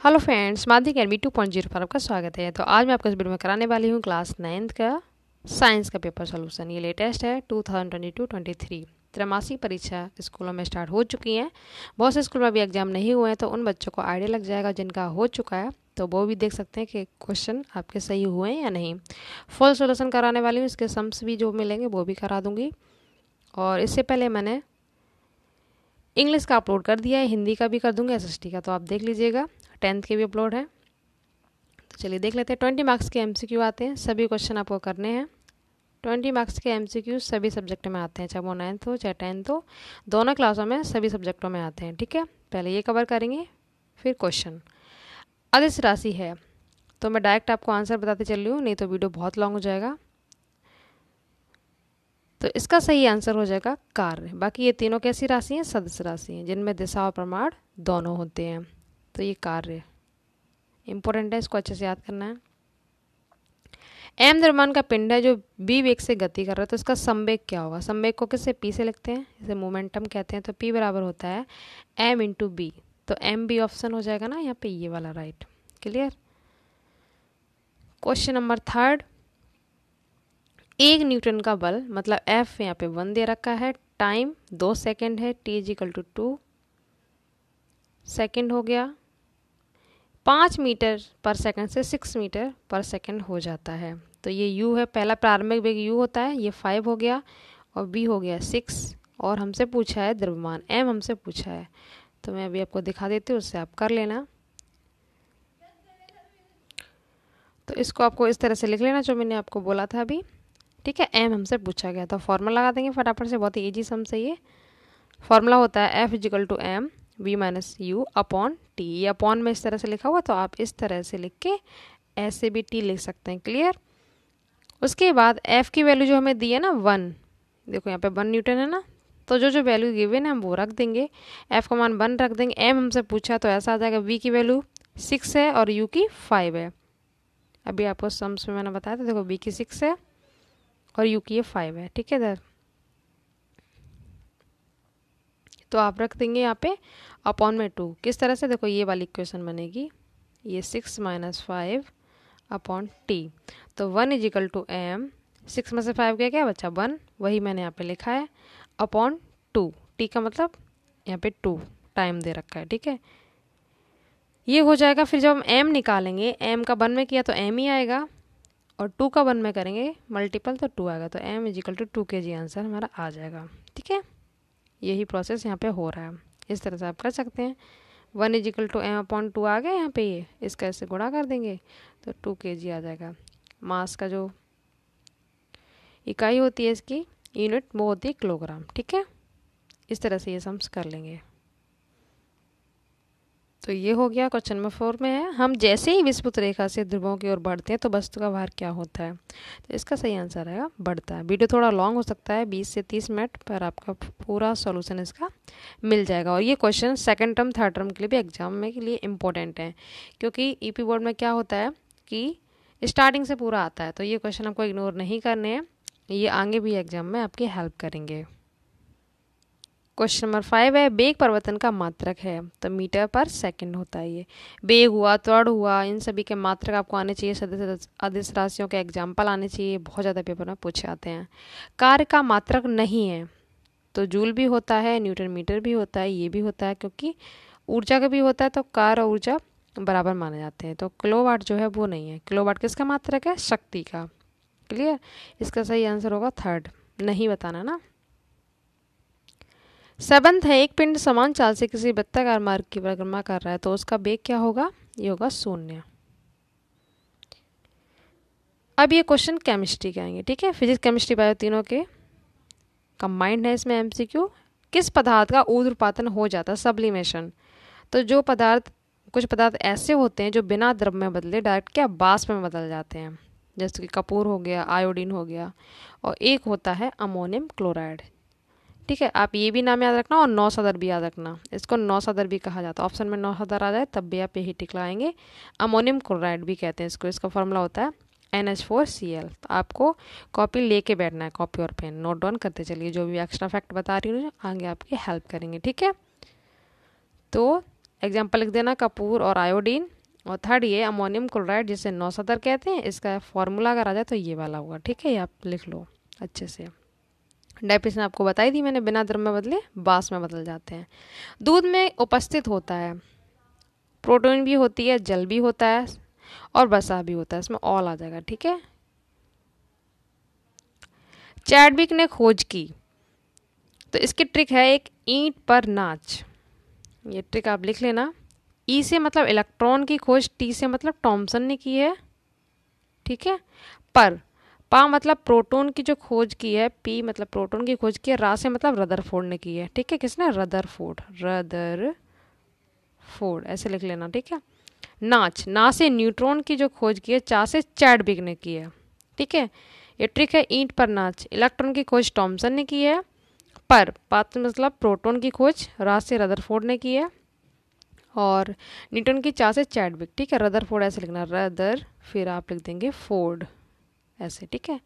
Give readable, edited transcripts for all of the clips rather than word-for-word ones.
Hello friends, माध्यमिक academy 2.0 पर आपका स्वागत है। तो आज मैं आपको इस वीडियो में कराने वाली हूँ क्लास 9th का साइंस का पेपर सोल्यूशन। ये लेटेस्ट है 2022-23 त्रैमासिक परीक्षा स्कूलों में स्टार्ट हो चुकी हैं। बहुत से स्कूल में अभी एग्जाम नहीं हुए हैं, तो उन बच्चों को आइडिया लग जाएगा। जिनका हो चुका है तो वो भी देख सकते हैं कि क्वेश्चन आपके सही हुए हैं या नहीं। फुल सोल्यूशन कराने वाली हूँ, इसके सम्स भी जो मिलेंगे वो भी करा दूँगी। और इससे पहले मैंने इंग्लिश का अपलोड कर दिया है, हिंदी का भी कर दूंगी, एसएसटी का, तो आप देख लीजिएगा। 10th के भी अपलोड है। तो चलिए देख लेते हैं। 20 मार्क्स के एमसीक्यू आते हैं, सभी क्वेश्चन आपको करने हैं। 20 मार्क्स के एमसीक्यू सभी सब्जेक्ट में आते हैं, चाहे वो 9th हो चाहे 10th हो, दोनों क्लासों में सभी सब्जेक्टों में आते हैं। ठीक है, पहले ये कवर करेंगे, फिर क्वेश्चन। अदिश राशि है तो मैं डायरेक्ट आपको आंसर बताते चल रही हूँ, नहीं तो वीडियो बहुत लॉन्ग हो जाएगा। तो इसका सही आंसर हो जाएगा कार्य। बाकी ये तीनों कैसी राशि हैं? सदस्य राशि हैं, जिनमें दिशा और प्रमाण दोनों होते हैं। तो ये कार्य इंपॉर्टेंट है, इसको अच्छे से याद करना है। एम द्रव्यमान का पिंड है जो बी वेग से गति कर रहा है, तो इसका संवेग क्या होगा? संवेग को किससे? पी से लिखते हैं, इसे मोमेंटम कहते हैं। तो पी बराबर होता है एम इंटू बी। तो एम बी ऑप्शन हो जाएगा ना यहाँ पे, ये वाला right. Clear. Question number 3, 1 Newton का बल, मतलब एफ यहाँ पे 1 दे रखा है, टाइम 2 सेकेंड है, T is equal to 2 second हो गया। 5 मीटर पर सेकंड से 6 मीटर पर सेकंड हो जाता है। तो ये u है, पहला प्रारंभिक वेग u होता है, ये 5 हो गया और b हो गया 6। और हमसे पूछा है द्रव्यमान, m हमसे पूछा है। तो मैं अभी आपको दिखा देती हूँ, उससे आप कर लेना। तो इसको आपको इस तरह से लिख लेना जो मैंने आपको बोला था अभी। ठीक है, m हमसे पूछा गया, तो फॉर्मूला लगा देंगे फटाफट से, बहुत ही ईजी सम से। ये फॉर्मूला होता है F is equal to M v minus U upon T. ये अपॉन में इस तरह से लिखा हुआ, तो आप इस तरह से लिख के ऐसे भी टी लिख सकते हैं। क्लियर। उसके बाद f की वैल्यू जो हमें दी है ना 1, देखो यहाँ पे 1 न्यूटन है ना, तो जो जो वैल्यू गिवन है हम वो रख देंगे। f का मान 1 रख देंगे। m हमसे पूछा तो ऐसा आ जाएगा, v की वैल्यू 6 है और u की 5 है। अभी आपको सम्स में मैंने बताया था, देखो v की 6 है और u की ये 5 है। ठीक है इधर, तो आप रख देंगे यहाँ पे अपॉन में 2। किस तरह से? देखो ये वाली इक्वेशन बनेगी, ये 6 माइनस 5 अपॉन टी। तो 1 इज इक्वल टू एम, 6 में से 5 गया, क्या बचा? 1, वही मैंने यहाँ पे लिखा है, अपॉन 2। टी का मतलब यहाँ पे 2 टाइम दे रखा है। ठीक है, ये हो जाएगा। फिर जब हम एम निकालेंगे, एम का 1 में किया तो एम ही आएगा, और 2 का 1 में करेंगे मल्टीपल तो 2 आएगा। तो M is equal to 2 kg answer हमारा आ जाएगा। ठीक है, यही प्रोसेस यहाँ पे हो रहा है, इस तरह से आप कर सकते हैं। 1 is equal to M upon 2 आ गया यहाँ पे, ये इसका ऐसे गुणा कर देंगे तो 2 kg आ जाएगा। मास का जो इकाई होती है इसकी यूनिट, वो होती है किलोग्राम। ठीक है, इस तरह से ये सम्स कर लेंगे। तो ये हो गया। क्वेश्चन नंबर 4 में है, हम जैसे ही विषुवत रेखा से ध्रुवों की ओर बढ़ते हैं तो वस्तु का भार क्या होता है? तो इसका सही आंसर आएगा बढ़ता है। वीडियो थोड़ा लॉन्ग हो सकता है, 20 से 30 मिनट, पर आपका पूरा सॉल्यूशन इसका मिल जाएगा। और ये question second term third term के लिए भी एग्जाम में के लिए इंपॉर्टेंट है, क्योंकि ईपी बोर्ड में क्या होता है कि स्टार्टिंग से पूरा आता है, तो ये क्वेश्चन आपको इग्नोर नहीं करने हैं, ये आगे भी एग्जाम में आपकी हेल्प करेंगे। क्वेश्चन नंबर 5 है, वेग परिवर्तन का मात्रक है, तो मीटर पर सेकंड होता है। ये वेग हुआ, त्वरण हुआ, इन सभी के मात्रक आपको आने चाहिए। सदिश अदिश राशियों के एग्जाम्पल आने चाहिए, बहुत ज़्यादा पेपर में पूछे आते हैं। कार्य का मात्रक नहीं है, तो जूल भी होता है, न्यूटन मीटर भी होता है, ये भी होता है, क्योंकि ऊर्जा का भी होता है, तो कार्य और ऊर्जा बराबर माने जाते हैं। तो किलोवाट जो है वो नहीं है। किलोवाट किसका मात्रक है? शक्ति का। क्लियर, इसका सही आंसर होगा 3rd, नहीं बताना ना। सबंध है, एक पिंड समान चाल से किसी वृत्ताकार मार्ग की परिक्रमा कर रहा है, तो उसका वेग क्या होगा? ये होगा 0। अब ये क्वेश्चन केमिस्ट्री के आएंगे। ठीक है, फिजिक्स केमिस्ट्री बायो तीनों के कंबाइंड है इसमें एमसीक्यू। किस पदार्थ का ऊर्ध्वपातन हो जाता है? सब्लिमेशन। तो जो पदार्थ, कुछ पदार्थ ऐसे होते हैं जो बिना द्रव में बदले डायरेक्ट क्या वाष्प में बदल जाते हैं, जैसे कि कपूर हो गया, आयोडीन हो गया, और एक होता है अमोनियम क्लोराइड। ठीक है, आप ये भी नाम याद रखना और 9 सदर भी याद रखना। इसको 9 सदर भी कहा जाता है, ऑप्शन में 9 सदर आ जाए तब भी आप यही टिक लाएंगे। अमोनियम क्लोराइड भी कहते हैं इसको। इसका फॉर्मूला होता है NH4Cl। तो आपको कॉपी लेके बैठना है, कॉपी और पेन नोट डाउन करते चलिए, जो भी एक्स्ट्रा फैक्ट बता रही हूँ आगे आपकी हेल्प करेंगे। ठीक है, तो एग्जाम्पल लिख देना, कपूर और आयोडीन, और थर्ड ये अमोनियम क्लोराइड जिसे नौसदर कहते हैं, इसका फॉर्मूला अगर आ जाए तो ये वाला होगा। ठीक है, ये आप लिख लो अच्छे से। डेफिनेशन आपको बताई दी मैंने, बिना द्रव में बदले बास में बदल जाते हैं। दूध में उपस्थित होता है, प्रोटीन भी होती है, जल भी होता है और वसा भी होता है, इसमें ऑल आ जाएगा। ठीक है, चैडविक ने खोज की, तो इसकी ट्रिक है एक ईंट पर नाच। ये ट्रिक आप लिख लेना। ई से मतलब इलेक्ट्रॉन की खोज, टी से मतलब टॉमसन ने की है। ठीक है, पर पा मतलब प्रोटॉन की जो खोज की है, पी मतलब प्रोटॉन की खोज की है, रा से मतलब रदरफोर्ड ने की है। ठीक है, किसने? रदरफोर्ड, रदरफोर्ड ऐसे लिख लेना। ठीक है, नाच, ना से न्यूट्रॉन की जो खोज की है, चा से चैडविक ने की है। ठीक है, ये ट्रिक है ईंट पर नाच। इलेक्ट्रॉन की खोज टॉमसन ने की है, पर पात मतलब प्रोटॉन की खोज रा से रदरफोर्ड ने की है, और न्यूटन की चा से चैडविक। ठीक है, रदरफोर्ड ऐसे लिखना, रदर फिर आप लिख देंगे फोर्ड ऐसे। ठीक है,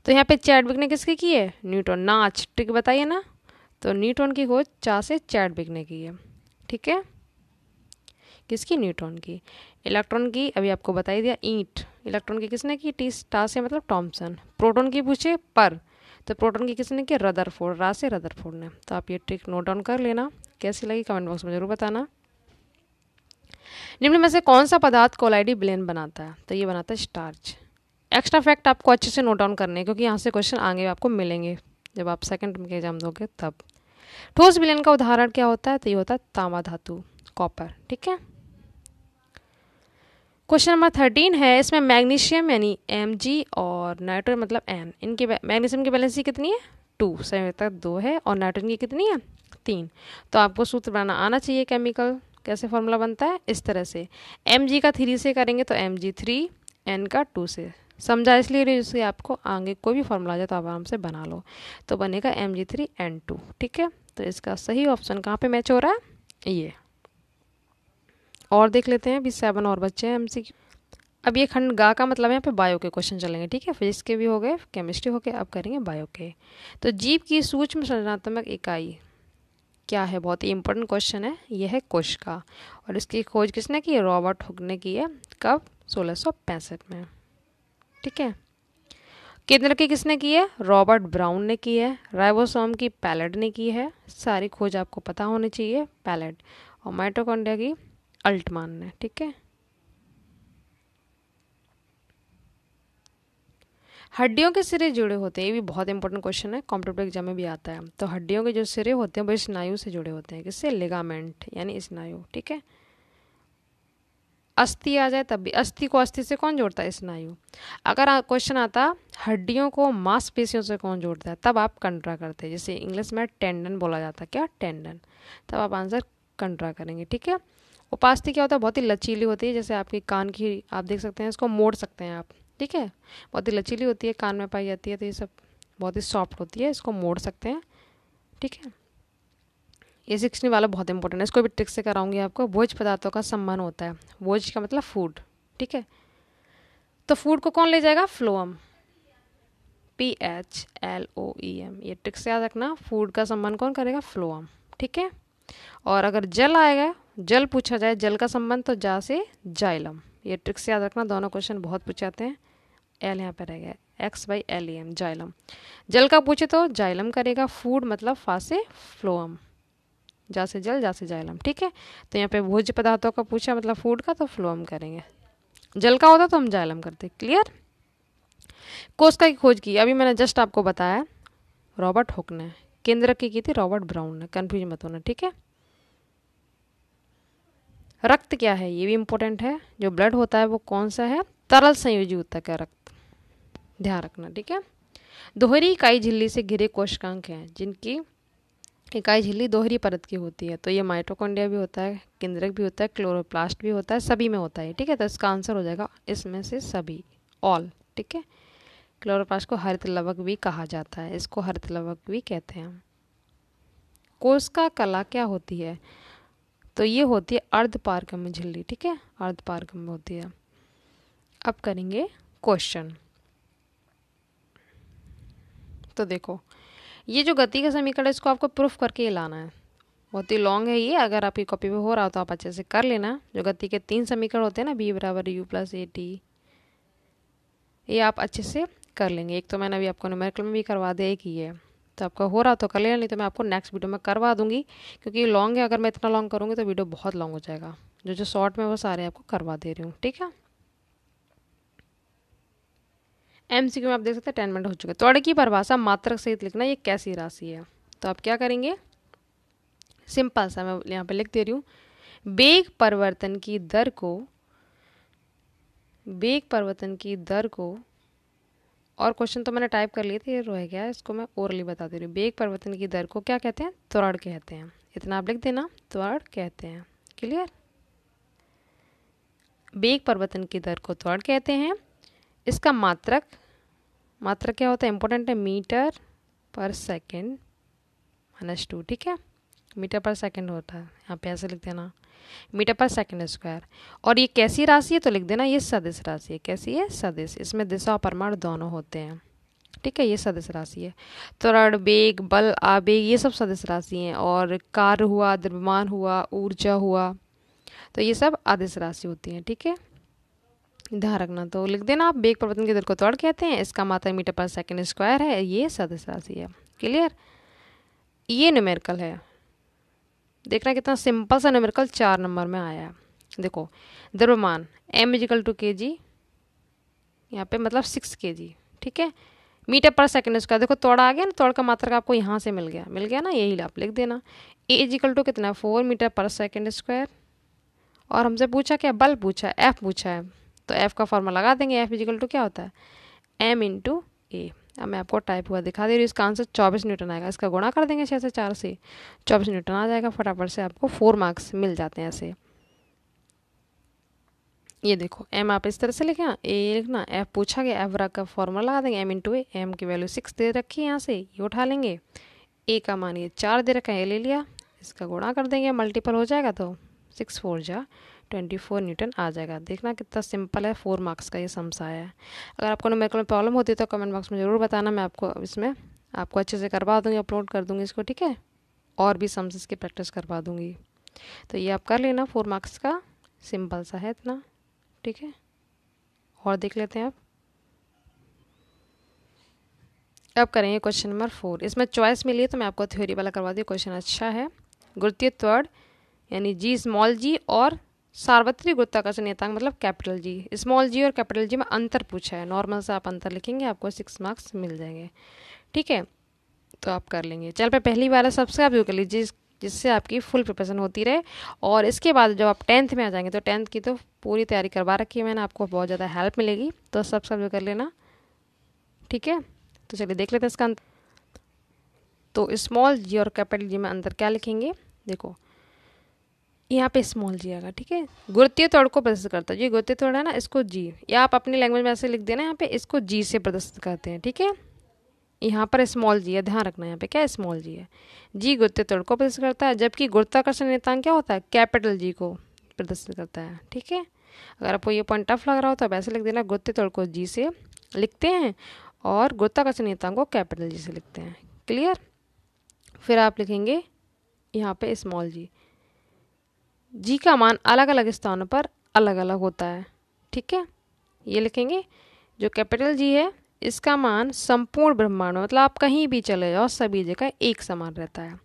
तो यहाँ पे चैडविक ने किसकी की है? न्यूटन। नाच ट्रिक बताइए ना, तो न्यूटन की खोज चा से चैडविक ने की है। ठीक है, किसकी? न्यूटन की। इलेक्ट्रॉन की अभी आपको बताई दिया, ईंट। इलेक्ट्रॉन की किसने की? टी टा से मतलब टॉमसन। प्रोटॉन की पूछे पर, तो प्रोटॉन की किसने की? रदरफोर्ड, रा से रदरफोर्ड ने। तो आप ये ट्रिक नोट डाउन कर लेना। कैसी लगी कमेंट बॉक्स में जरूर बताना। निम्न में से कौन सा पदार्थ कोलाइडी विलयन बनाता है? तो ये बनाता है स्टार्च। एक्स्ट्रा फैक्ट आपको अच्छे से नोट डाउन करने हैं, क्योंकि यहाँ से क्वेश्चन आगे आपको मिलेंगे जब आप सेकंड टर्म के एग्जाम दोगे तब। ठोस विलयन का उदाहरण क्या होता है? तो ये होता है तांबा धातु, कॉपर। ठीक है, क्वेश्चन नंबर 13 है, इसमें मैग्नीशियम यानी Mg और नाइट्रोजन मतलब N, इनकी मैग्नीशियम की वैलेंसी कितनी है? 2, संयोजकता 2 है, और नाइट्रोजन की कितनी है? 3। तो आपको सूत्र बनाना आना चाहिए। केमिकल कैसे फॉर्मूला बनता है? इस तरह से, Mg का 3 से करेंगे तो Mg3, N का 2 से। समझा इसलिए जिससे आपको आगे कोई भी फॉर्मूला आ जाए तो आप आराम से बना लो। तो बनेगा Mg3N2। ठीक है, तो इसका सही ऑप्शन कहाँ पे मैच हो रहा है? ये। और देख लेते हैं, अभी 7 और बच्चे हैं MCQ। अब ये खंड गा का मतलब यहाँ पे बायो के क्वेश्चन चलेंगे। ठीक है, फिजिक्स के भी हो गए, केमिस्ट्री हो गए, अब करेंगे बायो के। तो जीव की सूक्ष्म संरचनात्मक इकाई क्या है? बहुत ही इंपॉर्टेंट क्वेश्चन है। यह है कोशिका, और इसकी खोज किसने की? रॉबर्ट हुक ने की है। कब? 1665 में। ठीक है, केंद्र की किसने की है? रॉबर्ट ब्राउन ने की है। राइबोसोम की पैलेट ने की है। सारी खोज आपको पता होनी चाहिए, पैलेट। और माइटोकॉन्ड्रिया की अल्टमान ने। ठीक है, हड्डियों के सिरे जुड़े होते हैं, ये भी बहुत इंपॉर्टेंट क्वेश्चन है, कॉम्पिटेटिव एग्जाम में भी आता है। तो हड्डियों के जो सिरे होते हैं वो स्नायु से जुड़े होते हैं। किससे? लिगामेंट यानी स्नायु। ठीक है, अस्थि आ जाए तब भी, अस्थि को अस्थि से कौन जोड़ता है? स्नायु। अगर क्वेश्चन आता हड्डियों को मांसपेशियों से कौन जोड़ता है, तब आप कंट्रा करते हैं, जैसे इंग्लिश में टेंडन बोला जाता है। क्या? टेंडन। तब आप आंसर कंट्रा करेंगे। ठीक है, उपास्थि क्या होता है? बहुत ही लचीली होती है, जैसे आपकी कान की आप देख सकते हैं, इसको मोड़ सकते हैं आप। ठीक है, बहुत ही लचीली होती है, कान में पाई जाती है, तो ये सब बहुत ही सॉफ्ट होती है, इसको मोड़ सकते हैं। ठीक है, ये 16 वाला बहुत इंपॉर्टेंट है, इसको भी ट्रिक से कराऊंगी आपको। भोज पदार्थों का सम्मान होता है। भोज का मतलब फूड। ठीक है, तो फूड को कौन ले जाएगा? Phloem, PHLOEM। ये ट्रिक से याद रखना, फूड का सम्मान कौन करेगा? फ्लोएम। ठीक है, और अगर जल आएगा, जल पूछा जाए, जल का संबंध, तो जा से जाइलम। ये ट्रिक से याद रखना, दोनों क्वेश्चन बहुत पूछे जाते हैं। एल यहाँ पे रह गया, XYLEM, जाइलम। जल का पूछे तो जाइलम करेगा। फूड मतलब फा से फ्लोएम, जा से जल, जा से जाइलम। ठीक है, तो यहाँ पे भोज्य पदार्थों का पूछा मतलब फूड का, तो फ्लोएम करेंगे। जल का होता तो हम जाइलम करते। क्लियर। कोशिका की खोज की, अभी मैंने जस्ट आपको बताया, रॉबर्ट हुक ने। केंद्र की थी रॉबर्ट ब्राउन ने, कंफ्यूज मत होना। ठीक है, रक्त क्या है? ये भी इंपॉर्टेंट है। जो ब्लड होता है वो कौन सा है? तरल संयोजी ऊतक है रक्त, ध्यान रखना। ठीक है, दोहरी इकाई झिल्ली से घिरे कोशिकांग हैं, जिनकी इकाई झिल्ली दोहरी परत की होती है। तो ये माइटोकॉन्ड्रिया भी होता है, केंद्रक भी होता है, क्लोरोप्लास्ट भी होता है, सभी में होता है। ठीक है, तो इसका आंसर हो जाएगा इसमें से सभी, ऑल। ठीक है, क्लोरोप्लास्ट को हरित लवक भी कहा जाता है, इसको हरित लवक भी कहते हैं। कोशिका कला क्या होती है? तो ये होती है अर्धपारगम्य झिल्ली। ठीक है, अर्धपारगम्य होती है। अब करेंगे क्वेश्चन। तो देखो, ये जो गति का समीकरण है, इसको आपको प्रूफ करके लाना है। बहुत ही लॉन्ग है ये, अगर आपकी कॉपी पे हो रहा हो तो आप अच्छे से कर लेना। जो गति के 3 समीकरण होते हैं ना, बी बराबर यू प्लस ए टी, ये आप अच्छे से कर लेंगे। एक तो मैंने अभी आपको न्यूमेरिकल में भी करवा दिया, एक ही है, तो आपका हो रहा तो कर लेना, नहीं तो मैं आपको नेक्स्ट वीडियो में करवा दूंगी, क्योंकि ये लॉन्ग है। अगर मैं इतना लॉन्ग करूँगी तो वीडियो बहुत लॉन्ग हो जाएगा। जो जो शॉर्ट में वो सारे आपको करवा दे रही हूँ, ठीक है। MCQ में आप देख सकते हैं 10 मिनट हो चुके। त्वरण की परिभाषा मात्रक सहित लिखना, ये कैसी राशि है। तो आप क्या करेंगे, सिंपल सा मैं यहाँ पे लिख दे रही हूँ, वेग परिवर्तन की दर को और क्वेश्चन तो मैंने टाइप कर लिए थे, ये रह गया, इसको मैं ओरली बता दे रही हूँ। वेग परिवर्तन की दर को क्या कहते हैं, त्वरण कहते हैं। इतना आप लिख देना, त्वरण कहते हैं। क्लियर। वेग परिवर्तन की दर को त्वरण कहते हैं। इसका मात्रक क्या होता है, इंपॉर्टेंट है, मीटर पर सेकेंड -2, ठीक है। मीटर पर सेकेंड होता है, यहाँ पे ऐसे लिख देना, मीटर पर सेकेंड स्क्वायर। और ये कैसी राशि है, तो लिख देना ये सदिश राशि है। कैसी है, सदिश। इसमें दिशा और परिमाण दोनों होते हैं, ठीक है। ये सदिश राशि है। त्वरण, वेग, बल, आवेग, ये सब सदिश राशि हैं। और कार्य हुआ, द्रव्यमान हुआ, ऊर्जा हुआ, तो ये सब आदिश राशि होती हैं, ठीक है। ध्यान रखना। तो लिख देना आप, वेग परिवर्तन की दर को त्वरण कहते हैं, इसका मात्रक मीटर पर सेकेंड स्क्वायर है, ये सदिश राशि है। क्लियर। ये न्यूमेरिकल है, देखना कितना सिंपल सा न्यूमेरिकल 4 नंबर में आया है। देखो, द्रव्यमान m = kg, यहाँ पे मतलब 6 kg, ठीक है। मीटर पर सेकेंड स्क्वायर, देखो त्वरण आ गया ना, त्वरण का मात्रक आपको यहाँ से मिल गया ना, यही आप लिख देना। a = कितना, 4 मीटर पर सेकेंड स्क्वायर। और हमसे पूछा क्या, बल पूछा है, F पूछा है, तो F का फॉर्मूला लगा देंगे। F = क्या होता है, m × a। अब मैं आपको टाइप हुआ दिखा दे रही हूँ। इसका आंसर 24 न्यूटन आएगा। इसका गुणा कर देंगे 6 से 4 से, 24 न्यूटन आ जाएगा। फटाफट से आपको 4 मार्क्स मिल जाते हैं ऐसे। ये देखो, m आप इस तरह से लिखना, a लिखना, F पूछा गया, F का फॉर्मूला लगा देंगे, m × a। m की वैल्यू 6 दे रखी है, यहाँ से ये उठा लेंगे। a का मान ये 4 दे रखा है, ये ले लिया, इसका गुणा कर देंगे, मल्टीपल हो जाएगा, तो 6 4 जा 24 न्यूटन आ जाएगा। देखना कितना सिंपल है, 4 मार्क्स का ये सम्स आया है। अगर आपको न्यूमेरिकल में प्रॉब्लम होती है तो कमेंट बॉक्स में ज़रूर बताना, मैं आपको इसमें आपको अच्छे से करवा दूँगी, अपलोड कर दूँगी इसको, ठीक है। और भी सम्स इसकी प्रैक्टिस करवा दूँगी। तो ये आप कर लेना, 4 मार्क्स का सिंपल सा है इतना, ठीक है। और देख लेते हैं अब करेंगे क्वेश्चन नंबर 4। इसमें चॉइस मिली है तो मैं आपको थ्योरी वाला करवा दी। क्वेश्चन अच्छा है। गुरुत्वीय त्वरण यानी g और सार्वत्रिक गुरुत्वाकर्षण नियतांक मतलब कैपिटल G, स्मॉल g और कैपिटल G में अंतर पूछा है। नॉर्मल से आप अंतर लिखेंगे, आपको 6 मार्क्स मिल जाएंगे, ठीक है। तो आप कर लेंगे। चल पे पहली बार है, सब्सक्राइब जरूर कर लीजिए, जिससे आपकी फुल प्रिपरेशन होती रहे। और इसके बाद जब आप 10th में आ जाएंगे तो 10th की तो पूरी तैयारी करवा रखी है मैंने, आपको बहुत ज़्यादा हेल्प मिलेगी। तो सब्सक्राइब कर लेना, ठीक है। तो चलिए देख लेते हैं इसका अंतर। तो स्मॉल g और कैपिटल G में अंतर क्या लिखेंगे, देखो यहाँ पे स्मॉल g आएगा, ठीक है। गुरुत्वीय त्वरण को प्रदर्शित करता है, ये गुरुत्वीय त्वरण है ना, इसको g, या आप अपनी लैंग्वेज में ऐसे लिख देना, यहाँ पे इसको g से प्रदर्शित करते हैं, ठीक है। यहाँ पर स्मॉल g है, ध्यान रखना, यहाँ पे क्या स्मॉल g है। g गुरुत्वीय त्वरण को प्रदर्शित करता है, जबकि गुरुत्वाकर्षण नियतांक क्या होता है, कैपिटल G को प्रदर्शित करता है, ठीक है। अगर आपको ये पॉइंट टफ लग रहा हो तो आप ऐसे लिख देना, गुरुत्वीय त्वरण को g से लिखते हैं और गुरुत्वाकर्षण नियतांक को कैपिटल G से लिखते हैं। क्लियर। फिर आप लिखेंगे यहाँ पे स्मॉल g का मान अलग अलग स्थानों पर अलग अलग होता है, ठीक है। ये लिखेंगे, जो कैपिटल G है इसका मान संपूर्ण ब्रह्मांड में, मतलब आप कहीं भी चले जाओ सभी जगह एक समान रहता है,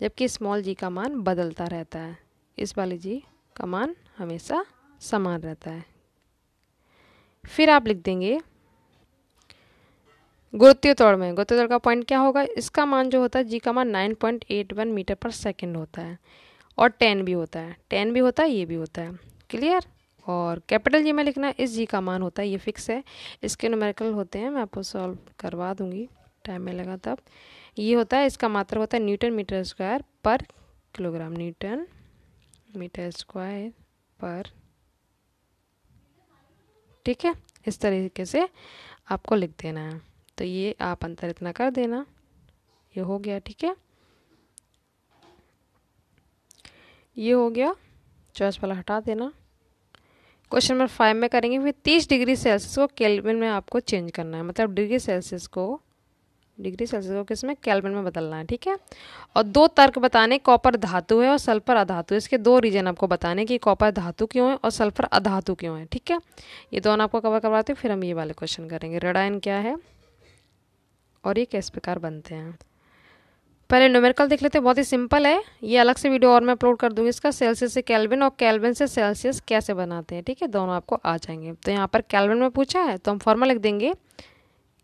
जबकि स्मॉल g का मान बदलता रहता है। इस वाले g का मान हमेशा समान रहता है। फिर आप लिख देंगे गुरुत्वीय त्वरण में, गुरुत्वीय त्वरण का पॉइंट क्या होगा, इसका मान जो होता है g का मान 9.81 मीटर पर सेकेंड होता है, और 10 भी होता है, 10 भी होता है, ये भी होता है। क्लियर। और कैपिटल G में लिखना है, इस G का मान होता है, ये फिक्स है। इसके न्यूमेरिकल होते हैं, मैं आपको सॉल्व करवा दूंगी, टाइम में लगा तब। ये होता है, इसका मात्रा होता है न्यूटन मीटर स्क्वायर पर किलोग्राम, न्यूटन मीटर स्क्वायर पर, ठीक है। इस तरीके से आपको लिख देना है। तो ये आप अंतर इतना कर देना, ये हो गया, ठीक है। ये हो गया, चॉइस वाला हटा देना। क्वेश्चन नंबर 5 में करेंगे। फिर 30 डिग्री सेल्सियस को केल्विन में आपको चेंज करना है, मतलब डिग्री सेल्सियस को डिग्री सेल्सियस को किसमें, केल्विन में बदलना है, ठीक है। और 2 तर्क बताने, कॉपर धातु है और सल्फर अधातु, इसके 2 रीजन आपको बताने कि कॉपर धातु क्यों है और सल्फर अधातु क्यों है, ठीक है। ये दोनों आपको कवर करवाते हैं, फिर हम ये वाले क्वेश्चन करेंगे। रेड आयन क्या है और ये किस प्रकार बनते हैं। पहले न्यूमेरिकल देख लेते हैं, बहुत ही सिंपल है, ये अलग से वीडियो और मैं अपलोड कर दूंगी इसका, सेल्सियस से केल्विन और केल्विन से सेल्सियस कैसे बनाते हैं, ठीक है, दोनों आपको आ जाएंगे। तो यहाँ पर केल्विन में पूछा है तो हम फॉर्मूला लिख देंगे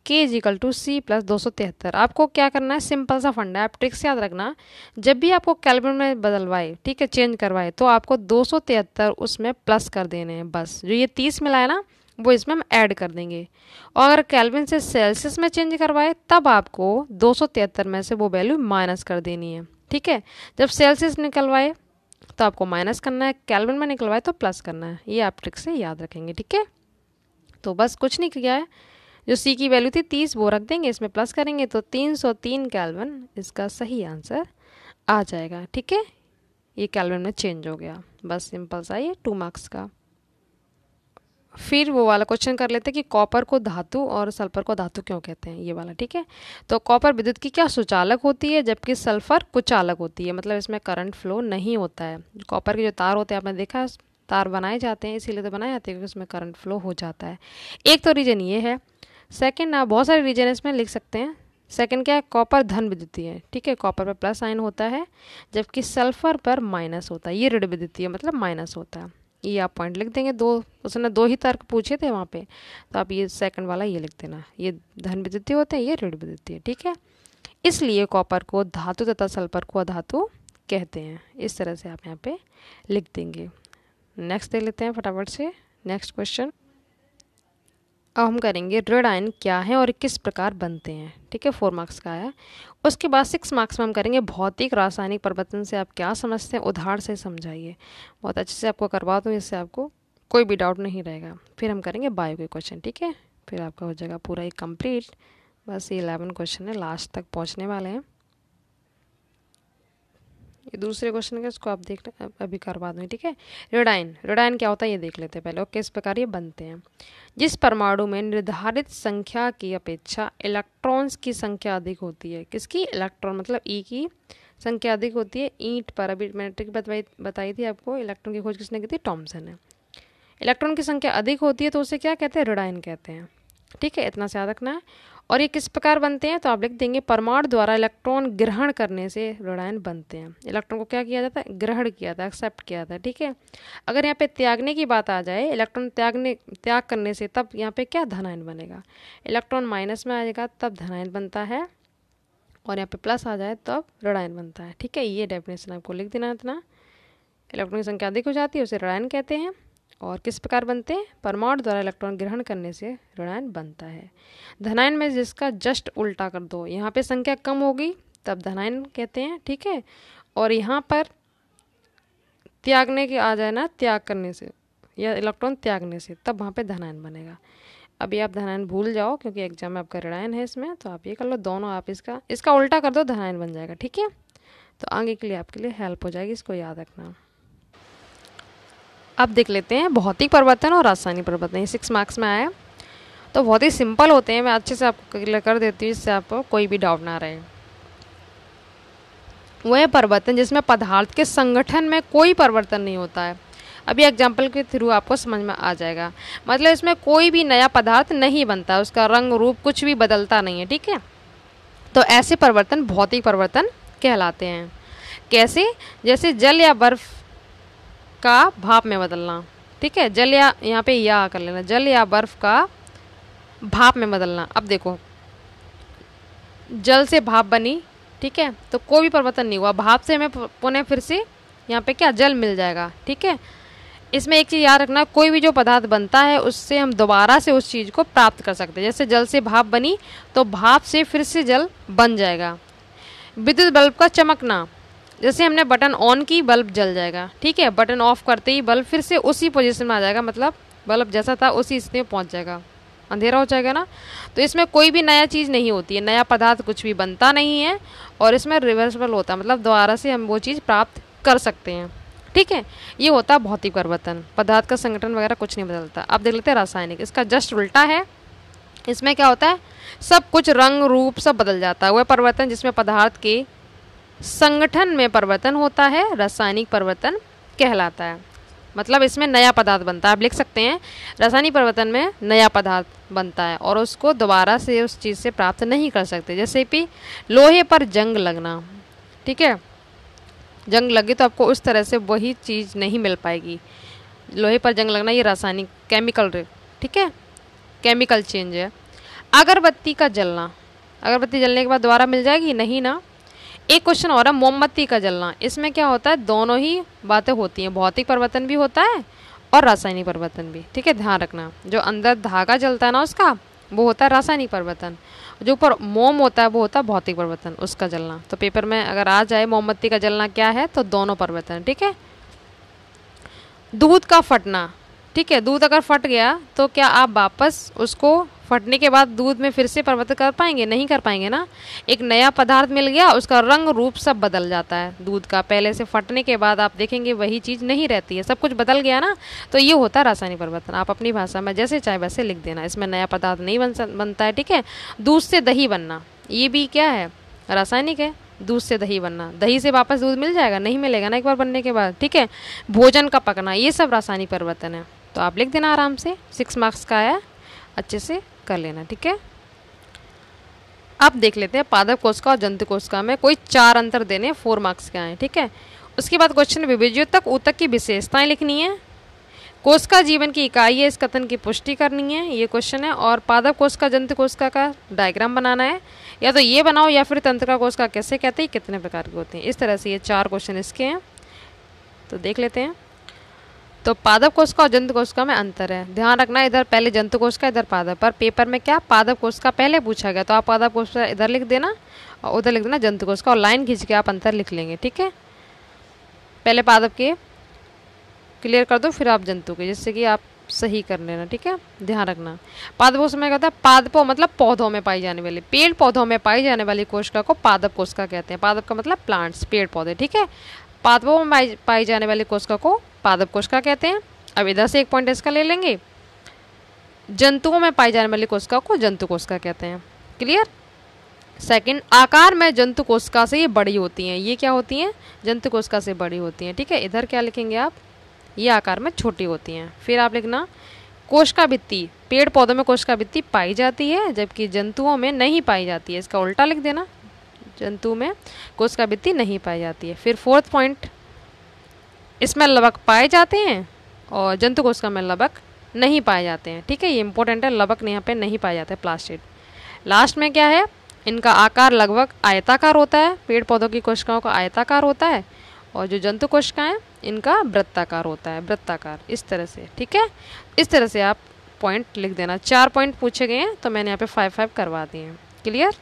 K = C+273। आपको क्या करना है, सिंपल सा फंडा है, आप ट्रिक्स याद रखना, जब भी आपको केल्विन में बदलवाए, ठीक है, चेंज करवाए, तो आपको 273 उसमें प्लस कर देने हैं बस। जो ये 30 मिला है ना वो इसमें हम ऐड कर देंगे। और अगर केल्विन से सेल्सियस में चेंज करवाए तब आपको 273 में से वो वैल्यू माइनस कर देनी है, ठीक है। जब सेल्सियस निकलवाए तो आपको माइनस करना है, केल्विन में निकलवाए तो प्लस करना है, ये आप ट्रिक से याद रखेंगे, ठीक है। तो बस कुछ नहीं किया है, जो सी की वैल्यू थी 30 वो रख देंगे, इसमें प्लस करेंगे तो 303 केल्विन इसका सही आंसर आ जाएगा, ठीक है। ये केल्विन में चेंज हो गया, बस सिंपल सा ये 2 मार्क्स का। फिर वो वाला क्वेश्चन कर लेते हैं कि कॉपर को धातु और सल्फर को धातु क्यों कहते हैं, ये वाला, ठीक है। तो कॉपर विद्युत की क्या सुचालक होती है, जबकि सल्फर कुचालक होती है, मतलब इसमें करंट फ्लो नहीं होता है। कॉपर के जो तार होते हैं आपने देखा, तार बनाए जाते हैं इसीलिए तो बनाए जाते हैं क्योंकि उसमें करंट फ्लो हो जाता है। एक तो रीजन ये है। सेकेंड, आप बहुत सारे रीजन इसमें लिख सकते हैं। सेकंड क्या है, कॉपर धन विद्युतीय है, ठीक है, कॉपर पर प्लस साइन होता है जबकि सल्फर पर माइनस होता है, ये ऋण विद्युतीय मतलब माइनस होता है। ये आप पॉइंट लिख देंगे, 2 उसने 2 ही तर्क पूछे थे वहाँ पे, तो आप ये सेकंड वाला ये लिख देना, ये धन विद्युतीय होते हैं, ये ऋण विद्युतीय, ठीक है। इसलिए कॉपर को धातु तथा सल्फर को अधातु कहते हैं। इस तरह से आप यहाँ पे लिख देंगे। नेक्स्ट देख लेते हैं फटाफट से, नेक्स्ट क्वेश्चन। अब हम करेंगे रेड आयन क्या है और किस प्रकार बनते हैं, ठीक है, 4 मार्क्स का है। उसके बाद 6 मार्क्स में हम करेंगे भौतिक रासायनिक परिवर्तन से आप क्या समझते हैं, उदाहरण से समझाइए। बहुत अच्छे से आपको करवा दूँ, इससे आपको कोई भी डाउट नहीं रहेगा। फिर हम करेंगे बायो के क्वेश्चन, ठीक है, फिर आपका हो जाएगा पूरा एक कंप्लीट। बस ये 11 क्वेश्चन है, लास्ट तक पहुँचने वाले हैं। ये दूसरे क्वेश्चन का, इसको आप देख अभी करवा दूँ, ठीक है। रेड आयन क्या होता है ये देख लेते हैं पहले, और किस प्रकार ये बनते हैं। जिस परमाणु में निर्धारित संख्या की अपेक्षा इलेक्ट्रॉन्स की संख्या अधिक होती है, किसकी, इलेक्ट्रॉन मतलब ई की संख्या अधिक होती है। ईंट पर, अभी मैंने ट्रिक बताई थी आपको, इलेक्ट्रॉन की खोज किसने की थी, टॉमसन ने। इलेक्ट्रॉन की संख्या अधिक होती है तो उसे क्या कहते हैं, रेड आयन कहते हैं, ठीक है, इतना से याद रखना है। और ये किस प्रकार बनते हैं तो आप लिख देंगे परमाणु द्वारा इलेक्ट्रॉन ग्रहण करने से रेड आयन बनते हैं। इलेक्ट्रॉन को क्या किया जाता है, ग्रहण किया था, एक्सेप्ट किया था, ठीक है। अगर यहाँ पे त्यागने की बात आ जाए, इलेक्ट्रॉन त्याग करने से, तब यहाँ पे क्या, धन आयन बनेगा। इलेक्ट्रॉन माइनस में आ जाएगा तब धन आयन बनता है, और यहाँ पे प्लस आ जाए तब रेड आयन बनता है, ठीक है। ये डेफिनेशन आपको लिख देना इतना। इलेक्ट्रॉन की संख्या अधिक हो जाती है उसे रेड आयन कहते हैं। और किस प्रकार बनते हैं, परमाणु द्वारा इलेक्ट्रॉन ग्रहण करने से ऋण आयन बनता है। धनायन में जिसका जस्ट उल्टा कर दो, यहाँ पे संख्या कम होगी तब धनायन कहते हैं, ठीक है। और यहाँ पर त्यागने के आ जाए ना, त्याग करने से या इलेक्ट्रॉन त्यागने से, तब वहाँ पे धनायन बनेगा। अभी आप धनायन भूल जाओ क्योंकि एग्जाम में आपका ऋणायन है इसमें, तो आप ये कर लो दोनों, आप इसका उल्टा कर दो, धनायन बन जाएगा, ठीक है। तो आगे के लिए आपके लिए हेल्प हो जाएगी, इसको याद रखना। अब देख लेते हैं भौतिक परिवर्तन और रासायनिक परिवर्तन, ये 6 मार्क्स में आया। तो बहुत ही सिंपल होते हैं, मैं अच्छे से आपको क्लियर कर देती हूँ, इससे आपको कोई भी डाउट ना रहे। वह परिवर्तन जिसमें पदार्थ के संगठन में कोई परिवर्तन नहीं होता है। अभी एग्जाम्पल के थ्रू आपको समझ में आ जाएगा, मतलब इसमें कोई भी नया पदार्थ नहीं बनता, उसका रंग रूप कुछ भी बदलता नहीं है, ठीक है। तो ऐसे परिवर्तन भौतिक परिवर्तन कहलाते हैं। कैसे, जैसे जल या बर्फ का भाप में बदलना, ठीक है, जल या, यहाँ पे या कर लेना, जल या बर्फ का भाप में बदलना। अब देखो, जल से भाप बनी, ठीक है, तो कोई भी परिवर्तन नहीं हुआ, भाप से हमें पुनः फिर से यहाँ पे क्या, जल मिल जाएगा, ठीक है। इसमें एक चीज़ याद रखना, कोई भी जो पदार्थ बनता है उससे हम दोबारा से उस चीज़ को प्राप्त कर सकते हैं। जैसे जल से भाप बनी तो भाप से फिर से जल बन जाएगा। विद्युत बल्ब का चमकना, जैसे हमने बटन ऑन की, बल्ब जल जाएगा, ठीक है, बटन ऑफ करते ही बल्ब फिर से उसी पोजीशन में आ जाएगा, मतलब बल्ब जैसा था उसी स्थिति में पहुंच जाएगा, अंधेरा हो जाएगा ना। तो इसमें कोई भी नया चीज़ नहीं होती है, नया पदार्थ कुछ भी बनता नहीं है, और इसमें रिवर्सिबल होता है, मतलब दोबारा से हम वो चीज़ प्राप्त कर सकते हैं, ठीक है। ये होता है भौतिक परिवर्तन, पदार्थ का संगठन वगैरह कुछ नहीं बदलता। अब देख लेते हैं रासायनिक, इसका जस्ट उल्टा है। इसमें क्या होता है, सब कुछ रंग रूप सब बदल जाता है। वह परिवर्तन जिसमें पदार्थ के संगठन में परिवर्तन होता है रासायनिक परिवर्तन कहलाता है। मतलब इसमें नया पदार्थ बनता है, आप लिख सकते हैं रासायनिक परिवर्तन में नया पदार्थ बनता है और उसको दोबारा से उस चीज़ से प्राप्त नहीं कर सकते। जैसे कि लोहे पर जंग लगना, ठीक है, जंग लगी तो आपको उस तरह से वही चीज़ नहीं मिल पाएगी। लोहे पर जंग लगना ये रासायनिक केमिकल, ठीक है, केमिकल चेंज है। अगरबत्ती का जलना, अगरबत्ती जलने के बाद दोबारा मिल जाएगी नहीं ना। एक क्वेश्चन और है, मोमबत्ती का जलना, इसमें क्या होता है, दोनों ही बातें होती हैं, भौतिक परिवर्तन भी होता है और रासायनिक परिवर्तन भी, ठीक है, ध्यान रखना। जो अंदर धागा जलता है ना उसका, वो होता है रासायनिक परिवर्तन, जो ऊपर मोम होता है वो होता है भौतिक परिवर्तन, उसका जलना। तो पेपर में अगर आ जाए मोमबत्ती का जलना क्या है, तो दोनों परिवर्तन, ठीक है। दूध का फटना, ठीक है, दूध अगर फट गया तो क्या आप वापस उसको फटने के बाद दूध में फिर से परिवर्तित कर पाएंगे, नहीं कर पाएंगे ना। एक नया पदार्थ मिल गया, उसका रंग रूप सब बदल जाता है दूध का, पहले से फटने के बाद आप देखेंगे वही चीज़ नहीं रहती है, सब कुछ बदल गया ना। तो ये होता है रासायनिक परिवर्तन। आप अपनी भाषा में जैसे चाहे वैसे लिख देना, इसमें नया पदार्थ नहीं बनता है, ठीक है। दूध से दही बनना, ये भी क्या है, रासायनिक है। दूध से दही बनना, दही से वापस दूध मिल जाएगा, नहीं मिलेगा ना एक बार बनने के बाद, ठीक है। भोजन का पकना, ये सब रासायनिक परिवर्तन है। तो आप लिख देना आराम से, 6 मार्क्स का आया, अच्छे से कर लेना, ठीक है। अब देख लेते हैं पादप कोशिका और जंतु कोशिका में कोई 4 अंतर देने, 4 मार्क्स के आए, ठीक है। उसके बाद क्वेश्चन विभेज्योतक ऊतक की विशेषताएं लिखनी है, कोशिका जीवन की इकाई है, इस कथन की पुष्टि करनी है, ये क्वेश्चन है। और पादप कोशिका जंतु कोशिका का डायग्राम बनाना है, या तो ये बनाओ या फिर तंत्रिका कोशिका कैसे कहते हैं, कितने प्रकार के होते हैं। इस तरह से ये 4 क्वेश्चन इसके हैं, तो देख लेते हैं। तो पादप कोशिका और जंतु कोशिका में अंतर है, ध्यान रखना, इधर पहले जंतु कोशिका इधर पादप, पर पेपर में क्या पादप कोशिका पहले पूछा गया, तो आप पादप कोशिका इधर लिख देना और उधर लिख देना जंतु कोशिका, और लाइन खींच के आप अंतर लिख लेंगे, ठीक है। पहले पादप के क्लियर कर दो, फिर आप जंतु के, जिससे कि आप सही कर लेना, ठीक है, ध्यान रखना। पादप कोशिका में कहता है, पादपों मतलब पौधों में पाई जाने वाली, पेड़ पौधों में पाई जाने वाली कोशिका को पादप कोशिका कहते हैं। पादप का मतलब प्लांट्स, पेड़ पौधे, ठीक है। पादपों में पाई जाने वाली कोशिका को पादप कोशिका कहते हैं। अब इधर से एक पॉइंट इसका ले लेंगे, जंतुओं में पाई जाने वाली कोशिका को जंतु कोशिका कहते हैं, क्लियर। सेकंड, आकार में जंतु कोशिका से ये बड़ी होती हैं, ये क्या होती हैं, जंतु कोशिका से बड़ी होती हैं, ठीक है। इधर क्या लिखेंगे आप, ये आकार में छोटी होती हैं। फिर आप लिखना कोशिका भित्ति, पेड़ पौधों में कोशिका भित्ति पाई जाती है जबकि जंतुओं में नहीं पाई जाती है, इसका उल्टा लिख देना, जंतु में कोशिका भित्ति नहीं पाई जाती है। फिर 4th पॉइंट, इसमें लवक पाए जाते हैं और जंतु कोशिका में लवक नहीं पाए जाते हैं, ठीक है, ये इंपॉर्टेंट है, लवक यहाँ पे नहीं पाए जाते, प्लास्टिड। लास्ट में क्या है, इनका आकार लगभग आयताकार होता है, पेड़ पौधों की कोशिकाओं का आयताकार होता है, और जो जंतु कोशिकाएं इनका वृत्ताकार होता है, वृत्ताकार, इस तरह से, ठीक है। इस तरह से आप पॉइंट लिख देना। 4 पॉइंट पूछे गए हैं, तो मैंने यहाँ पे 5-5 करवा दिए हैं, क्लियर।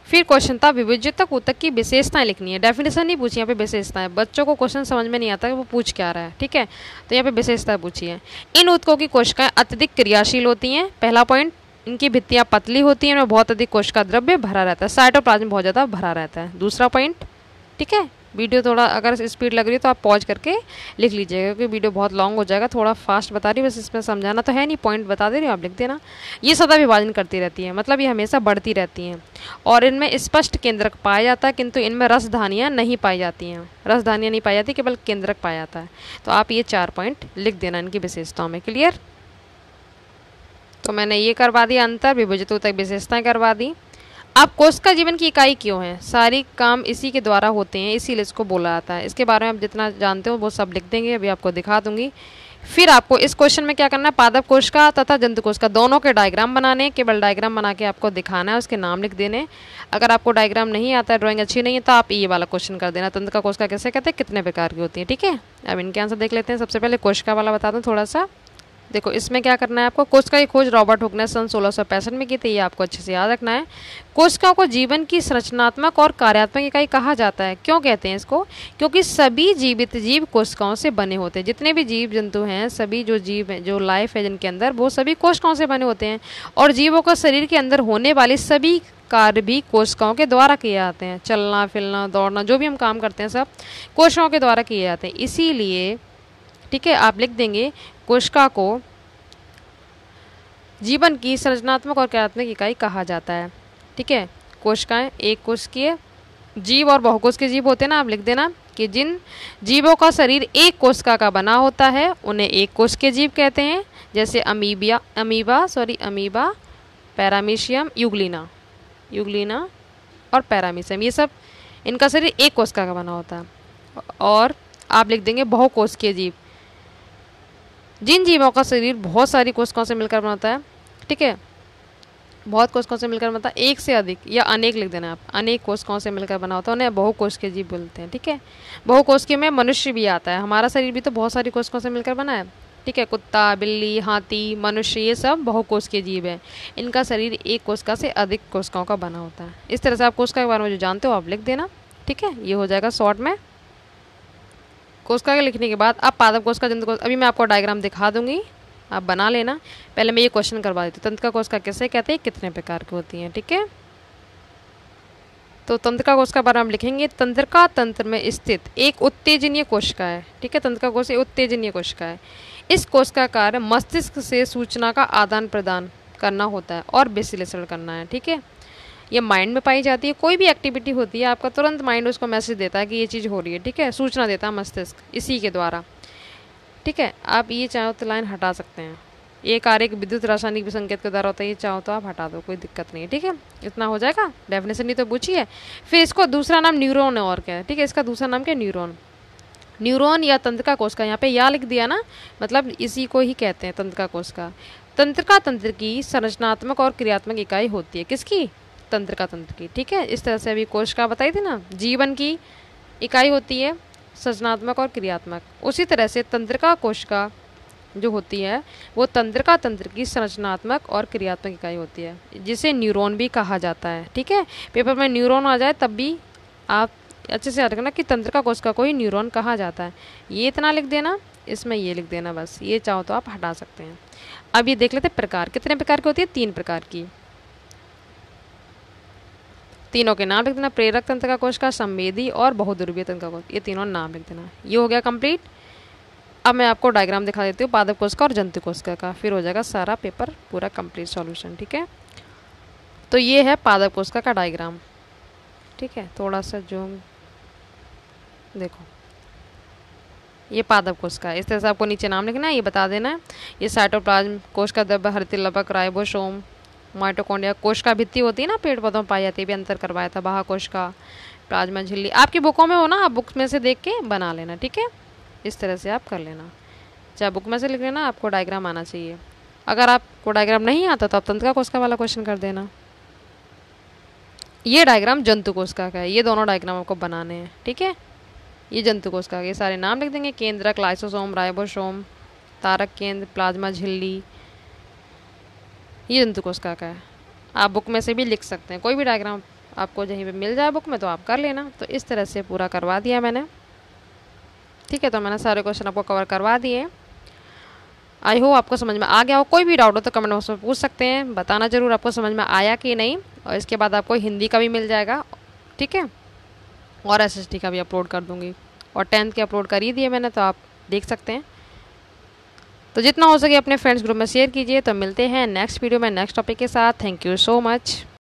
फिर क्वेश्चन था विभेज्योतक ऊतक की विशेषताएं लिखनी है, डेफिनेशन नहीं पूछी, यहाँ पे विशेषताएं। बच्चों को क्वेश्चन समझ में नहीं आता कि वो पूछ क्या रहा है, ठीक है, तो यहाँ पे विशेषताएं पूछी है। इन ऊतकों की कोशिकाएं अत्यधिक क्रियाशील होती हैं, पहला पॉइंट। इनकी भित्तियां पतली होती हैं, इनमें बहुत अधिक कोशिका द्रव्य भरा रहता है, साइटोप्लाज्म बहुत ज़्यादा भरा रहता है, दूसरा पॉइंट, ठीक है। वीडियो थोड़ा अगर स्पीड लग रही है तो आप पॉज करके लिख लीजिएगा, क्योंकि वीडियो बहुत लॉन्ग हो जाएगा, थोड़ा फास्ट बता रही है, बस इसमें समझाना तो है नहीं, पॉइंट बता दे रही हूँ, आप लिख देना। ये सदा विभाजन करती रहती है, मतलब ये हमेशा बढ़ती रहती हैं, और इनमें स्पष्ट केंद्रक पाया जाता है, किंतु इनमें रसधानियाँ नहीं पाई जाती हैं, रसधानियाँ नहीं पाई जाती, केवल केंद्रक पाया जाता है। तो आप ये 4 पॉइंट लिख देना इनकी विशेषताओं में, क्लियर। तो मैंने ये करवा दिया अंतर, विभेज्योतक ऊतक विशेषताएं करवा दी। अब कोशिका जीवन की इकाई क्यों है, सारी काम इसी के द्वारा होते हैं, इसीलिए इसको बोला जाता है। इसके बारे में आप जितना जानते हो वो सब लिख देंगे, अभी आपको दिखा दूंगी। फिर आपको इस क्वेश्चन में क्या करना है, पादप कोशिका तथा जंतु कोशिका दोनों के डायग्राम बनाने, केवल डायग्राम बना के आपको दिखाना है, उसके नाम लिख देने। अगर आपको डायग्राम नहीं आता है, ड्राइंग अच्छी नहीं है, तो आप ये वाला क्वेश्चन कर देना, तंत्रिका कोशिका कैसे कहते हैं, कितने प्रकार की होती है, ठीक है। अब इनके आंसर देख लेते हैं। सबसे पहले कोशिका वाला बता दूँ थोड़ा सा, देखो इसमें क्या करना है आपको, कोशिका की खोज रॉबर्ट हुक ने सन 1665 में की थी, ये आपको अच्छे से याद रखना है। कोशिकाओं को जीवन की संरचनात्मक और कार्यात्मक इकाई कहा जाता है, क्यों कहते हैं इसको, क्योंकि सभी जीवित जीव कोशिकाओं से बने होते हैं, जितने भी जीव जंतु हैं, सभी जो जीव हैं, जो लाइफ है जिनके अंदर, वो सभी कोशिकाओं से बने होते हैं, और जीवों को शरीर के अंदर होने वाली सभी कार्य भी कोशिकाओं के द्वारा किए जाते हैं, चलना फिरना दौड़ना जो भी हम काम करते हैं सब कोशिकाओं के द्वारा किए जाते हैं। इसीलिए ठीक है, आप लिख देंगे कोशिका को जीवन की संरचनात्मक और क्रियात्मक इकाई कहा जाता है। ठीक है, कोशिकाएं एक कोशिकीय जीव और बहुकोशिकीय जीव होते हैं ना, आप लिख देना कि जिन जीवों का शरीर एक कोशिका का बना होता है उन्हें एक कोशिकीय जीव कहते हैं, जैसे अमीबा, पैरामीशियम, यूग्लिना और पैरामीशियम, ये सब इनका शरीर एक कोशिका का बना होता है। और आप लिख देंगे बहुकोशिकीय जीव, जिन जीवों का शरीर बहुत सारी कोशिकाओं से मिलकर बनता है। ठीक है, बहुत कोशिकाओं से मिलकर बनता है, एक से अधिक या अनेक लिख देना आप, अनेक कोशिकाओं से मिलकर बना होता है, उन्हें बहुकोशिकीय जीव बोलते हैं। ठीक है, बहुकोशिकीय में मनुष्य भी आता है, हमारा शरीर भी तो बहुत सारी कोशिकाओं से मिलकर बना है। ठीक है, कुत्ता, बिल्ली, हाथी, मनुष्य, ये सब बहुकोशिकीय जीव हैं। इनका शरीर एक कोशिका से अधिक कोशिकाओं का बना होता है। इस तरह से आप कोशिका के बारे में जो जानते हो आप लिख देना। ठीक है, ये हो जाएगा शॉर्ट में। कोशिका के लिखने के बाद अब पादप कोशिका, जंतु कोशिका, अभी मैं आपको डायग्राम दिखा दूंगी, आप बना लेना। पहले मैं ये क्वेश्चन करवा देती हूँ, तंत्रिका कोशिका किसे कहते हैं, कितने प्रकार की होती हैं। ठीक है, तो तंत्रिका कोशिका के बारे में हम लिखेंगे, तंत्रिका तंत्र में स्थित एक उत्तेजनीय कोशिका है। ठीक है, तंत्रिका कोशिका उत्तेजनीय कोशिका है। इस कोशिका का कार्य मस्तिष्क से सूचना का आदान प्रदान करना होता है और विश्लेषण करना है। ठीक है, ये माइंड में पाई जाती है, कोई भी एक्टिविटी होती है आपका तुरंत माइंड उसको मैसेज देता है कि ये चीज़ हो रही है। ठीक है, सूचना देता है मस्तिष्क इसी के द्वारा। ठीक है, आप ये चाहो तो लाइन हटा सकते हैं, ये कार्य एक विद्युत रासायनिक संकेत के द्वारा होता है, ये चाहो तो आप हटा दो, कोई दिक्कत नहीं है। ठीक है, इतना हो जाएगा, डेफिनेशन ही तो पूछी है। फिर इसको दूसरा नाम न्यूरॉन है और क्या है। ठीक है, इसका दूसरा नाम क्या है, न्यूरॉन या तंत्रिका कोशिका, यहाँ पे या लिख दिया ना, मतलब इसी को ही कहते हैं तंत्रिका कोशिका। तंत्रिका तंत्र की संरचनात्मक और क्रियात्मक इकाई होती है, किसकी, तंत्रिका तंत्र की। ठीक है, इस तरह से अभी कोशिका बताई थी ना, जीवन की इकाई होती है संरचनात्मक और क्रियात्मक, उसी तरह से तंत्रिका कोशिका जो होती है वो तंत्रिका तंत्र की संरचनात्मक और क्रियात्मक इकाई होती है, जिसे न्यूरॉन भी कहा जाता है। ठीक है, पेपर में न्यूरॉन आ जाए तब भी आप अच्छे से याद रखना कि तंत्रिका कोशिका को ही न्यूरॉन कहा जाता है। ये इतना लिख देना, इसमें ये लिख देना, बस ये चाहो तो आप हटा सकते हैं। अब ये देख लेते हैं प्रकार, कितने प्रकार की होती है, 3 प्रकार की। तीनों के नाम लिख देना, प्रेरक तंत्रिका कोशिका, संवेदी और बहुध्रुवीय तंत्रिका कोशिका, ये तीनों नाम लिख देना। ये हो गया कंप्लीट। अब मैं आपको डायग्राम दिखा देती हूँ पादप कोशिका और जंतु कोशिका का, फिर हो जाएगा सारा पेपर पूरा कंप्लीट सॉल्यूशन। ठीक है, तो ये है पादप कोशिका का डायग्राम। ठीक है, थोड़ा सा जूम देखो, ये पादप कोशिका है। इस तरह से आपको नीचे नाम लिखना है, ये बता देना है। ये साइटोप्लाज्म, कोशिका द्रव्य, हरितलवक, राइबोसोम, माइटोकॉन्ड्रिया, कोशिका भित्ति होती है ना, पेड़ पौधों में पाई जाती है, भी अंतर करवाया था, बाह्य कोशिका, प्लाज्मा झिल्ली, आपकी बुकों में हो ना, आप बुक्स में से देख के बना लेना। ठीक है, इस तरह से आप कर लेना, चाहे बुक में से लिख लेना, आपको डायग्राम आना चाहिए। अगर आपको डायग्राम नहीं आता तो आप तंत्रिका कोशिका वाला क्वेश्चन कर देना। ये डायग्राम जंतु कोशिका का है, ये दोनों डायग्राम आपको बनाने हैं। ठीक है, ये जंतु कोशिका के सारे नाम लिख देंगे, केंद्रक, लाइसोसोम, राइबोसोम, तारक केंद्र, प्लाज्मा झिल्ली, ये जंतु कोशिका का है। आप बुक में से भी लिख सकते हैं, कोई भी डायग्राम आपको कहीं पे मिल जाए बुक में तो आप कर लेना। तो इस तरह से पूरा करवा दिया मैंने। ठीक है, तो मैंने सारे क्वेश्चन आपको कवर करवा दिए। आई होप आपको समझ में आ गया हो। कोई भी डाउट हो तो कमेंट बॉक्स में पूछ सकते हैं, बताना जरूर आपको समझ में आया कि नहीं। और इसके बाद आपको हिंदी का भी मिल जाएगा। ठीक है, और SST का भी अपलोड कर दूँगी, और 10th के अपलोड कर ही दिए मैंने, तो आप देख सकते हैं। तो जितना हो सके अपने फ्रेंड्स ग्रुप में शेयर कीजिए। तो मिलते हैं नेक्स्ट वीडियो में नेक्स्ट टॉपिक के साथ। Thank you so much.